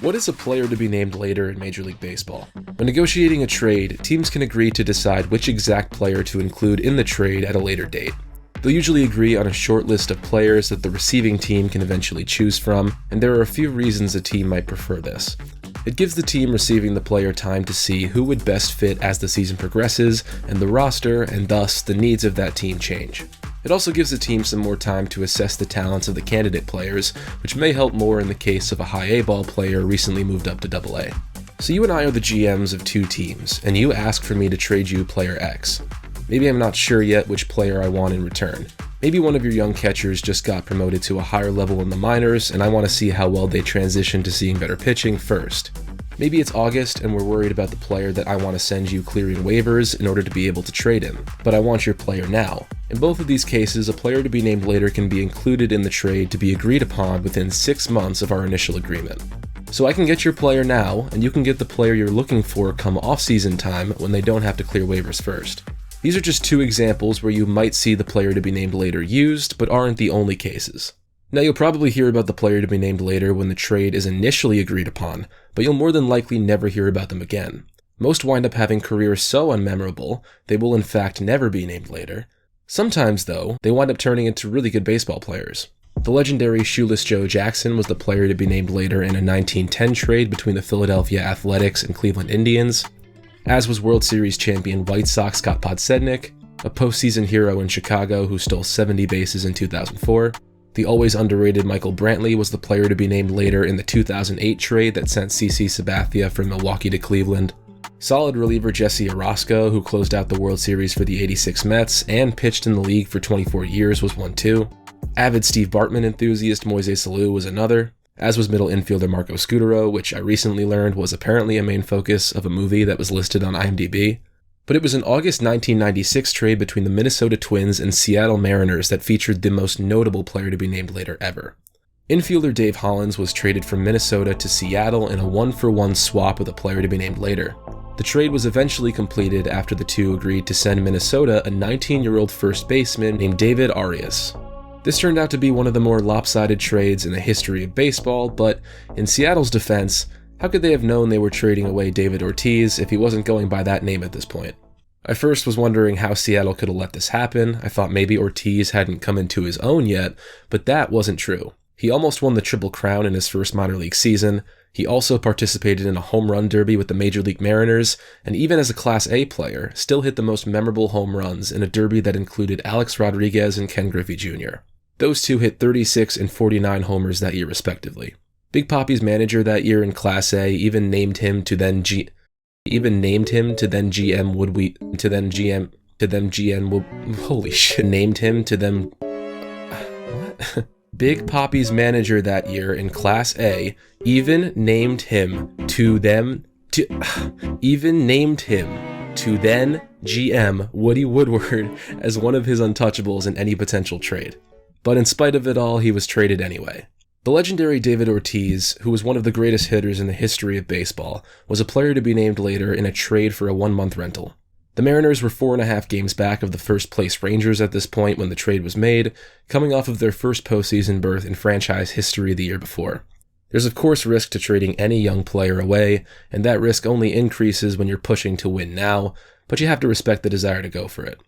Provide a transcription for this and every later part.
What is a player to be named later in Major League Baseball? When negotiating a trade, teams can agree to decide which exact player to include in the trade at a later date. They'll usually agree on a short list of players that the receiving team can eventually choose from, and there are a few reasons a team might prefer this. It gives the team receiving the player time to see who would best fit as the season progresses, and the roster, and thus the needs of that team change. It also gives the team some more time to assess the talents of the candidate players, which may help more in the case of a high A-ball player recently moved up to AA. So you and I are the GMs of two teams, and you ask for me to trade you player X. Maybe I'm not sure yet which player I want in return. Maybe one of your young catchers just got promoted to a higher level in the minors, and I want to see how well they transition to seeing better pitching first. Maybe it's August and we're worried about the player that I want to send you clearing waivers in order to be able to trade him, but I want your player now. In both of these cases, a player to be named later can be included in the trade to be agreed upon within 6 months of our initial agreement. So I can get your player now, and you can get the player you're looking for come off-season time when they don't have to clear waivers first. These are just two examples where you might see the player to be named later used, but aren't the only cases. Now you'll probably hear about the player to be named later when the trade is initially agreed upon, but you'll more than likely never hear about them again. Most wind up having careers so unmemorable, they will in fact never be named later. Sometimes though, they wind up turning into really good baseball players. The legendary Shoeless Joe Jackson was the player to be named later in a 1910 trade between the Philadelphia Athletics and Cleveland Indians, as was World Series champion White Sox Scott Podsednik, a postseason hero in Chicago who stole 70 bases in 2004. The always underrated Michael Brantley was the player to be named later in the 2008 trade that sent CC Sabathia from Milwaukee to Cleveland. Solid reliever Jesse Orosco, who closed out the World Series for the '86 Mets and pitched in the league for 24 years, was one too. Avid Steve Bartman enthusiast Moises Alou was another, as was middle infielder Marco Scutaro, which I recently learned was apparently a main focus of a movie that was listed on IMDb. But it was an August 1996 trade between the Minnesota Twins and Seattle Mariners that featured the most notable player to be named later ever. Infielder Dave Hollins was traded from Minnesota to Seattle in a 1-for-1 swap with a player to be named later. The trade was eventually completed after the two agreed to send Minnesota a 19-year-old first baseman named David Arias. This turned out to be one of the more lopsided trades in the history of baseball, but in Seattle's defense, how could they have known they were trading away David Ortiz if he wasn't going by that name at this point? I first was wondering how Seattle could have let this happen. I thought maybe Ortiz hadn't come into his own yet, but that wasn't true. He almost won the Triple Crown in his first minor league season. He also participated in a home run derby with the Major League Mariners, and even as a Class A player, still hit the most memorable home runs in a derby that included Alex Rodriguez and Ken Griffey Jr. Those two hit 36 and 49 homers that year respectively. Big Papi's manager that year in Class A even named him to then GM Big Papi's manager that year in Class A even named him to then GM Woody Woodward as one of his untouchables in any potential trade. But in spite of it all, he was traded anyway. The legendary David Ortiz, who was one of the greatest hitters in the history of baseball, was a player to be named later in a trade for a 1-month rental. The Mariners were 4.5 games back of the first-place Rangers at this point when the trade was made, coming off of their first postseason berth in franchise history the year before. There's of course risk to trading any young player away, and that risk only increases when you're pushing to win now, but you have to respect the desire to go for it.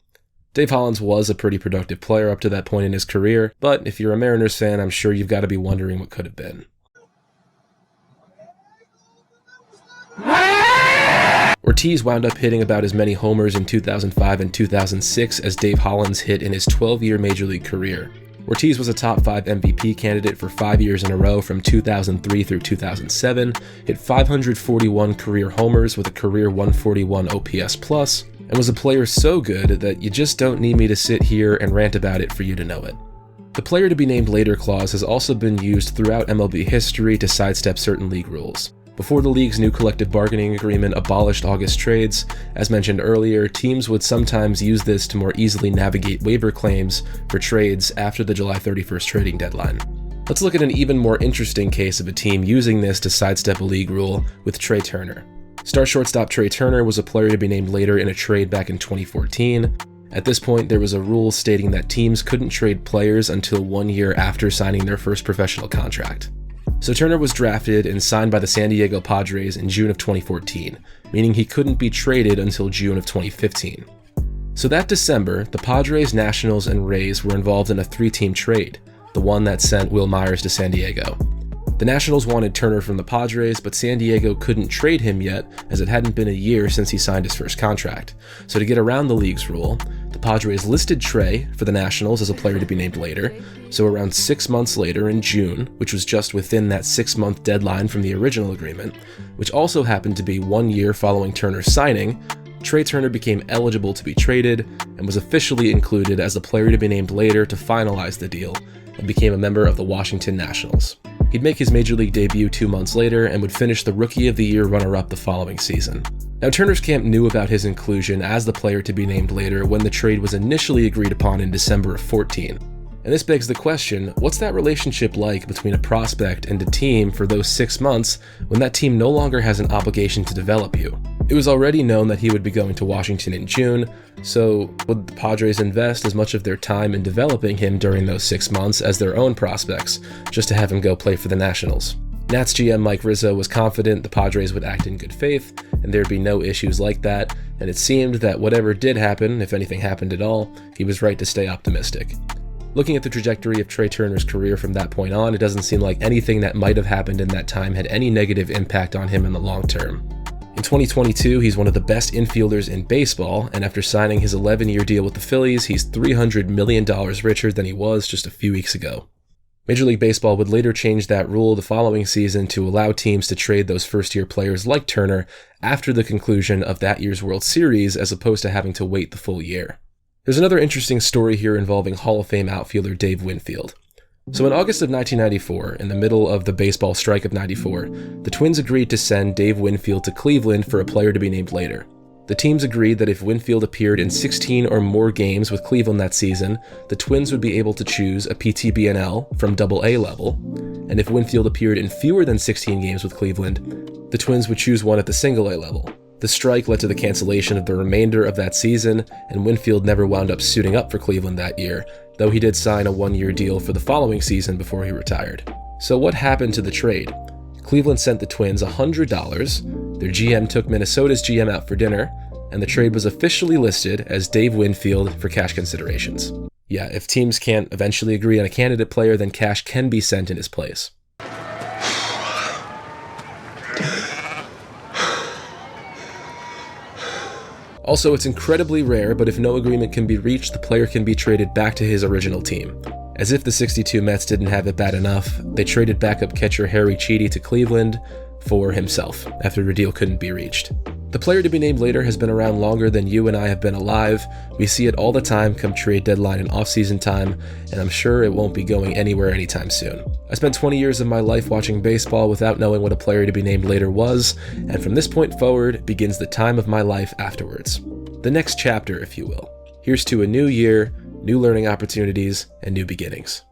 Dave Hollins was a pretty productive player up to that point in his career, but if you're a Mariners fan, I'm sure you've got to be wondering what could have been. Ortiz wound up hitting about as many homers in 2005 and 2006 as Dave Hollins hit in his 12-year Major League career. Ortiz was a top 5 MVP candidate for 5 years in a row from 2003 through 2007, hit 541 career homers with a career 141 OPS+, and was a player so good that you just don't need me to sit here and rant about it for you to know it. The player to be named later clause has also been used throughout MLB history to sidestep certain league rules. Before the league's new collective bargaining agreement abolished August trades, as mentioned earlier, teams would sometimes use this to more easily navigate waiver claims for trades after the July 31st trading deadline. Let's look at an even more interesting case of a team using this to sidestep a league rule with Trey Turner. Star shortstop Trey Turner was a player to be named later in a trade back in 2014. At this point, there was a rule stating that teams couldn't trade players until 1 year after signing their first professional contract. So Turner was drafted and signed by the San Diego Padres in June of 2014, meaning he couldn't be traded until June of 2015. So that December, the Padres, Nationals, and Rays were involved in a 3-team trade, the one that sent Wil Myers to San Diego. The Nationals wanted Turner from the Padres, but San Diego couldn't trade him yet, as it hadn't been a year since he signed his first contract. So to get around the league's rule, the Padres listed Trey for the Nationals as a player to be named later, so around 6 months later in June, which was just within that 6-month deadline from the original agreement, which also happened to be 1 year following Turner's signing, Trey Turner became eligible to be traded and was officially included as a player to be named later to finalize the deal, and became a member of the Washington Nationals. He'd make his Major League debut 2 months later and would finish the Rookie of the Year runner-up the following season. Now, Turner's camp knew about his inclusion as the player to be named later when the trade was initially agreed upon in December of 14. And this begs the question, what's that relationship like between a prospect and a team for those 6 months when that team no longer has an obligation to develop you? It was already known that he would be going to Washington in June, so would the Padres invest as much of their time in developing him during those 6 months as their own prospects, just to have him go play for the Nationals? Nats GM Mike Rizzo was confident the Padres would act in good faith, and there'd be no issues like that, and it seemed that whatever did happen, if anything happened at all, he was right to stay optimistic. Looking at the trajectory of Trey Turner's career from that point on, it doesn't seem like anything that might have happened in that time had any negative impact on him in the long term. In 2022, he's one of the best infielders in baseball, and after signing his 11-year deal with the Phillies, he's $300 million richer than he was just a few weeks ago. Major League Baseball would later change that rule the following season to allow teams to trade those first-year players like Turner after the conclusion of that year's World Series, as opposed to having to wait the full year. There's another interesting story here involving Hall of Fame outfielder Dave Winfield. So in August of 1994, in the middle of the baseball strike of '94, the Twins agreed to send Dave Winfield to Cleveland for a player to be named later. The teams agreed that if Winfield appeared in 16 or more games with Cleveland that season, the Twins would be able to choose a PTBNL from AA level, and if Winfield appeared in fewer than 16 games with Cleveland, the Twins would choose one at the single A level. The strike led to the cancellation of the remainder of that season, and Winfield never wound up suiting up for Cleveland that year, though he did sign a 1-year deal for the following season before he retired. So what happened to the trade? Cleveland sent the Twins $100, their GM took Minnesota's GM out for dinner, and the trade was officially listed as Dave Winfield for cash considerations. Yeah, if teams can't eventually agree on a candidate player, then cash can be sent in his place. Also, it's incredibly rare, but if no agreement can be reached, the player can be traded back to his original team. As if the '62 Mets didn't have it bad enough, they traded backup catcher Harry Cheedy to Cleveland for himself, after the deal couldn't be reached. The player to be named later has been around longer than you and I have been alive. We see it all the time come trade deadline and off-season time, and I'm sure it won't be going anywhere anytime soon. I spent 20 years of my life watching baseball without knowing what a player to be named later was, and from this point forward begins the time of my life afterwards. The next chapter, if you will. Here's to a new year, new learning opportunities, and new beginnings.